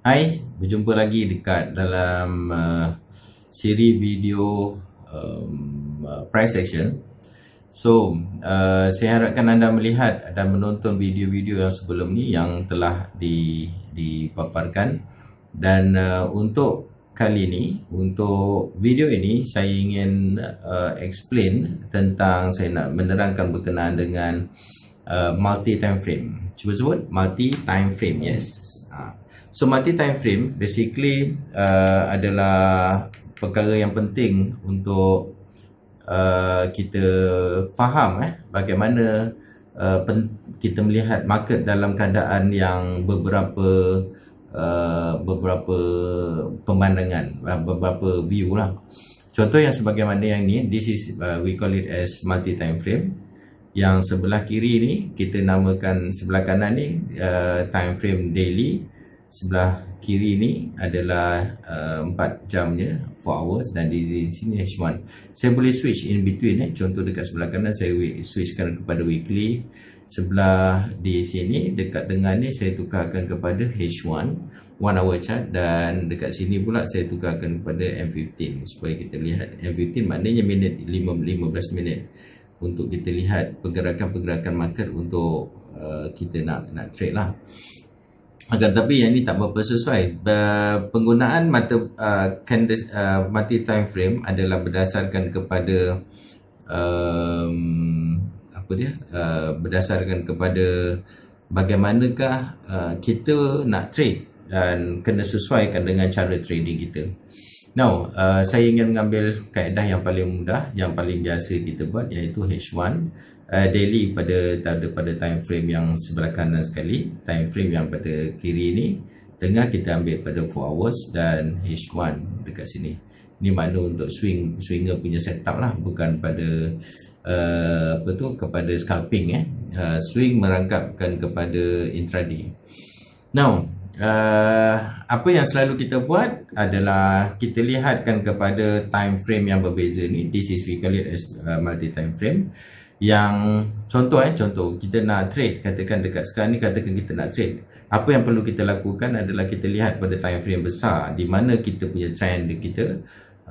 Hai, berjumpa lagi dekat dalam siri video price action. So, saya harapkan anda melihat dan menonton video-video yang sebelum ni yang telah dipaparkan. Dan untuk kali ni, untuk video ini saya ingin explain tentang, saya nak menerangkan berkenaan dengan multi time frame. Cuba sebut multi time frame. Yes. So multi time frame basically adalah perkara yang penting untuk kita faham bagaimana kita melihat market dalam keadaan yang beberapa pemandangan, beberapa view lah. Contoh yang sebagaimana yang ni, this is we call it as multi time frame. Yang sebelah kiri ni kita namakan, sebelah kanan ni time frame daily, sebelah kiri ni adalah 4 jamnya, 4 hours, dan di sini H1. Saya boleh switch in between. Contoh dekat sebelah kanan saya switchkan kepada weekly, sebelah di sini dekat tengah ni saya tukarkan kepada H1 1 hour chart, dan dekat sini pula saya tukarkan kepada M15 supaya kita lihat. M15 maknanya minit, 15 minit, untuk kita lihat pergerakan-pergerakan market untuk kita nak trade lah. Akan tapi yang ni tak berapa sesuai. Penggunaan multi time frame adalah berdasarkan kepada berdasarkan kepada bagaimanakah kita nak trade, dan kena sesuaikan dengan cara trading kita. Now, saya ingin mengambil kaedah yang paling mudah, yang paling biasa kita buat, iaitu H1 daily pada time frame yang sebelah kanan sekali. Time frame yang pada kiri ni, tengah kita ambil pada 4 hours, dan H1 dekat sini. Ini makna untuk swinger punya setup lah, bukan pada kepada scalping. Swing merangkapkan kepada intraday. Now, apa yang selalu kita buat adalah kita lihatkan kepada time frame yang berbeza ni. This is we call it as multi time frame. Yang contoh kita nak trade, katakan dekat sekarang ni, katakan kita nak trade. Apa yang perlu kita lakukan adalah kita lihat pada time frame besar di mana kita punya trend kita,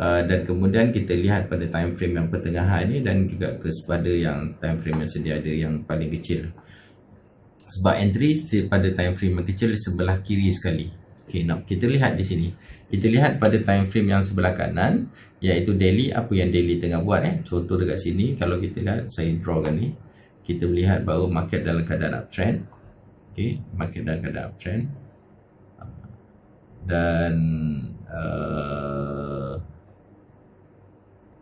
dan kemudian kita lihat pada time frame yang pertengahan ni, dan juga kepada yang time frame yang sedia ada yang paling kecil. Sebab entry pada time frame yang kecil sebelah kiri sekali. Okay, now kita lihat di sini. Kita lihat pada time frame yang sebelah kanan, iaitu daily. Apa yang daily tengah buat? Contoh dekat sini, kalau kita lihat, saya drawkan ni, kita melihat bahawa market dalam keadaan uptrend. Okay, market dalam keadaan uptrend, dan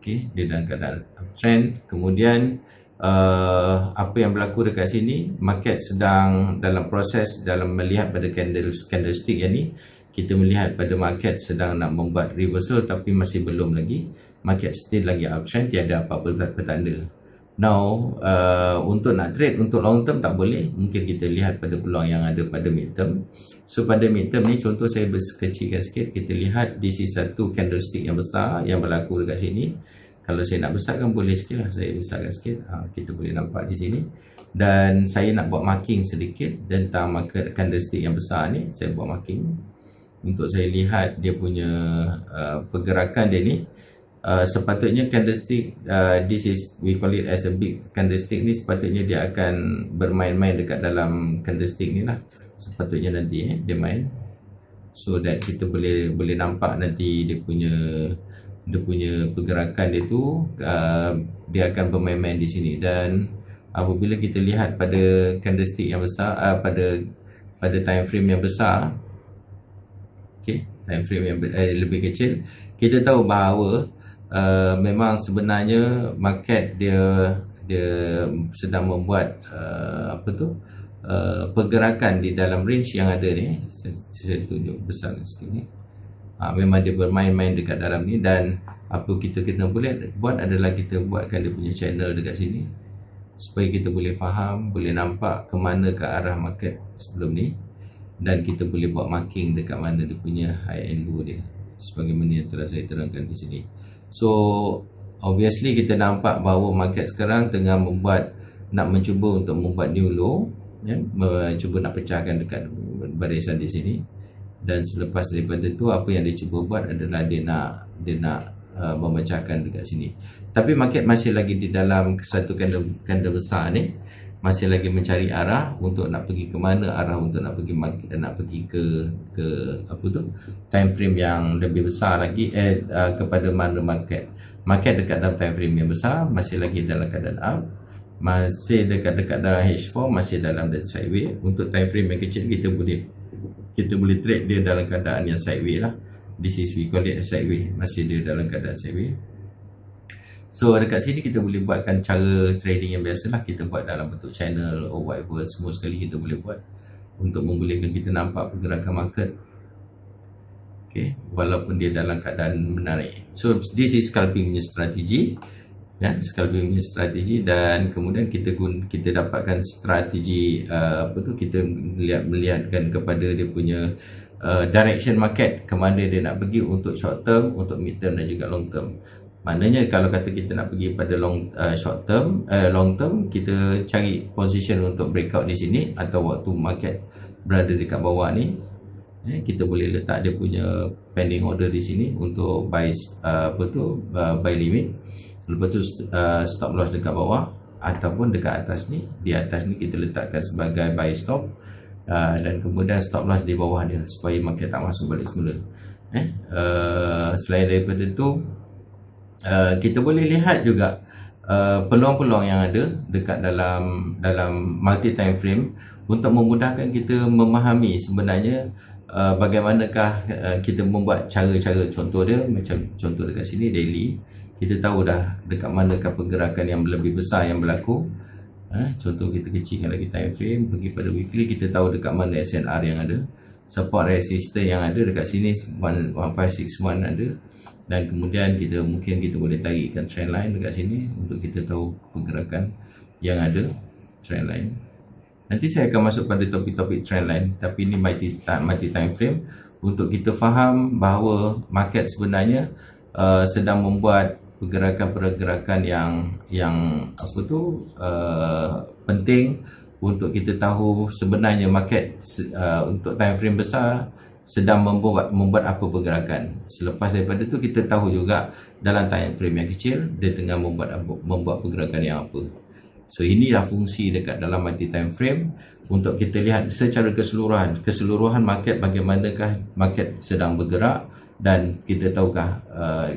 okay, dia dalam keadaan uptrend. Kemudian apa yang berlaku dekat sini, market sedang dalam proses dalam melihat pada candlestick yang ni. Kita melihat pada market sedang nak membuat reversal, tapi masih belum lagi. Market still lagi uptrend, tiada apa-apa petanda. Now, untuk nak trade untuk long term tak boleh. Mungkin kita lihat pada peluang yang ada pada mid term. So pada mid term ni, contoh saya kecilkan sikit. Kita lihat this is satu candlestick yang besar yang berlaku dekat sini. Kalau saya nak besarkan boleh sikit lah, saya besarkan sikit. Kita boleh nampak di sini. Dan saya nak buat marking sedikit tentang market candlestick yang besar ni. Saya buat marking untuk saya lihat dia punya pergerakan dia ni. Sepatutnya candlestick, this is we call it as a big candlestick ni, sepatutnya dia akan bermain-main dekat dalam candlestick ni lah. Sepatutnya nanti dia main, so that kita boleh nampak nanti dia punya pergerakan dia tu, dia akan bermain-main di sini. Dan apabila kita lihat pada candlestick yang besar, pada time frame yang besar, okay, time frame yang lebih kecil, kita tahu bahawa memang sebenarnya market dia sedang membuat pergerakan di dalam range yang ada ni. Saya tunjuk besar sikit ni. Memang dia bermain-main dekat dalam ni, dan apa kita boleh buat adalah kita buatkan dia punya channel dekat sini supaya kita boleh faham, boleh nampak ke mana ke arah market sebelum ni, dan kita boleh buat marking dekat mana dia punya high and low dia, sebagaimana yang telah saya terangkan di sini. So obviously kita nampak bahawa market sekarang tengah nak mencuba untuk membuat new low, cuba nak pecahkan dekat barisan di sini. dan selepas daripada tu apa yang dia cuba buat adalah dia nak memecahkan dekat sini. Tapi market masih lagi di dalam satu candle besar ni, masih lagi mencari arah untuk nak pergi ke mana, arah untuk nak pergi ke apa tu, time frame yang lebih besar lagi, kepada mana market dekat dalam time frame yang besar, masih lagi dalam keadaan up, masih dekat dalam H4, masih dalam that sideways. Untuk time frame yang kecil kita boleh trade dia dalam keadaan yang sideways lah. This is we call it a sideways, masih dia dalam keadaan sideways. So dekat sini kita boleh buatkan cara trading yang biasalah, kita buat dalam bentuk channel or whatever, semua sekali kita boleh buat untuk membolehkan kita nampak pergerakan market, okay, walaupun dia dalam keadaan menarik. So this is scalping punya strategi, ya, scalping punya strategi. Dan kemudian kita dapatkan strategi kita melihatkan kepada dia punya direction market, ke mana dia nak pergi untuk short term, untuk mid term dan juga long term. Maknanya kalau kata kita nak pergi pada long term, kita cari position untuk breakout di sini, atau waktu market berada dekat bawah ni, kita boleh letak dia punya pending order di sini untuk buy buy limit. Lepas tu stop loss dekat bawah, ataupun dekat atas ni, di atas ni kita letakkan sebagai buy stop, dan kemudian stop loss di bawah dia supaya market tak masuk balik semula. Selain daripada tu, kita boleh lihat juga peluang-peluang yang ada dekat dalam multi time frame untuk memudahkan kita memahami sebenarnya bagaimanakah kita membuat cara-cara. Contoh dia, macam contoh dekat sini daily, kita tahu dah dekat manakah pergerakan yang lebih besar yang berlaku. Contoh kita kecilkan lagi time frame, pergi pada weekly, kita tahu dekat mana SNR yang ada, support resistance yang ada dekat sini 1561 ada. Dan kemudian kita boleh tarikkan trend line dekat sini untuk kita tahu pergerakan yang ada, trend line. Nanti saya akan masuk pada topik-topik trend line, tapi ini multi time frame untuk kita faham bahawa market sebenarnya sedang membuat pergerakan-pergerakan yang penting untuk kita tahu sebenarnya market untuk time frame besar sedang membuat apa pergerakan. Selepas daripada tu kita tahu juga dalam time frame yang kecil dia tengah membuat pergerakan yang apa. So inilah fungsi dekat dalam multi time frame untuk kita lihat secara keseluruhan market, bagaimanakah market sedang bergerak, dan kita tahukah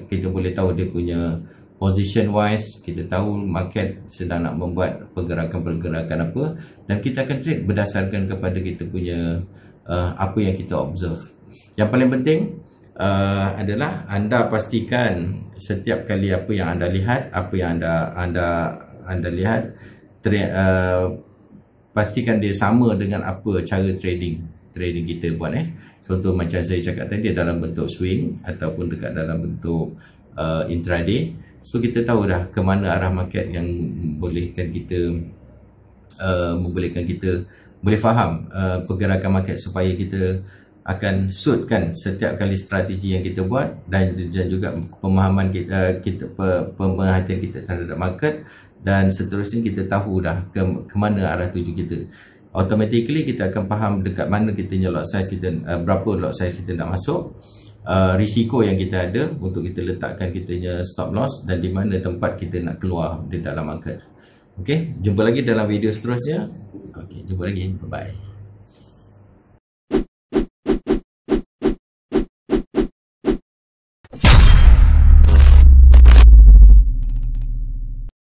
kita boleh tahu dia punya position wise, kita tahu market sedang nak membuat pergerakan apa, dan kita akan trade berdasarkan kepada kita punya apa yang kita observe. Yang paling penting adalah anda pastikan setiap kali apa yang anda lihat, apa yang anda lihat, pastikan dia sama dengan apa cara trading kita buat. Contoh macam saya cakap tadi, dalam bentuk swing ataupun dekat dalam bentuk intraday. So kita tahu dah ke mana arah market yang membolehkan kita boleh faham pergerakan market, supaya kita akan suitkan setiap kali strategi yang kita buat, dan juga pemahaman pemerhatian kita terhadap market, dan seterusnya kita tahu dah ke mana arah tuju kita. Automatically kita akan faham dekat mana kita punya lot size kita, berapa lot size kita nak masuk, risiko yang kita ada untuk kita letakkan kita punya stop loss, dan di mana tempat kita nak keluar di dalam market. Okey, jumpa lagi dalam video seterusnya. Okey, jumpa lagi. Bye bye.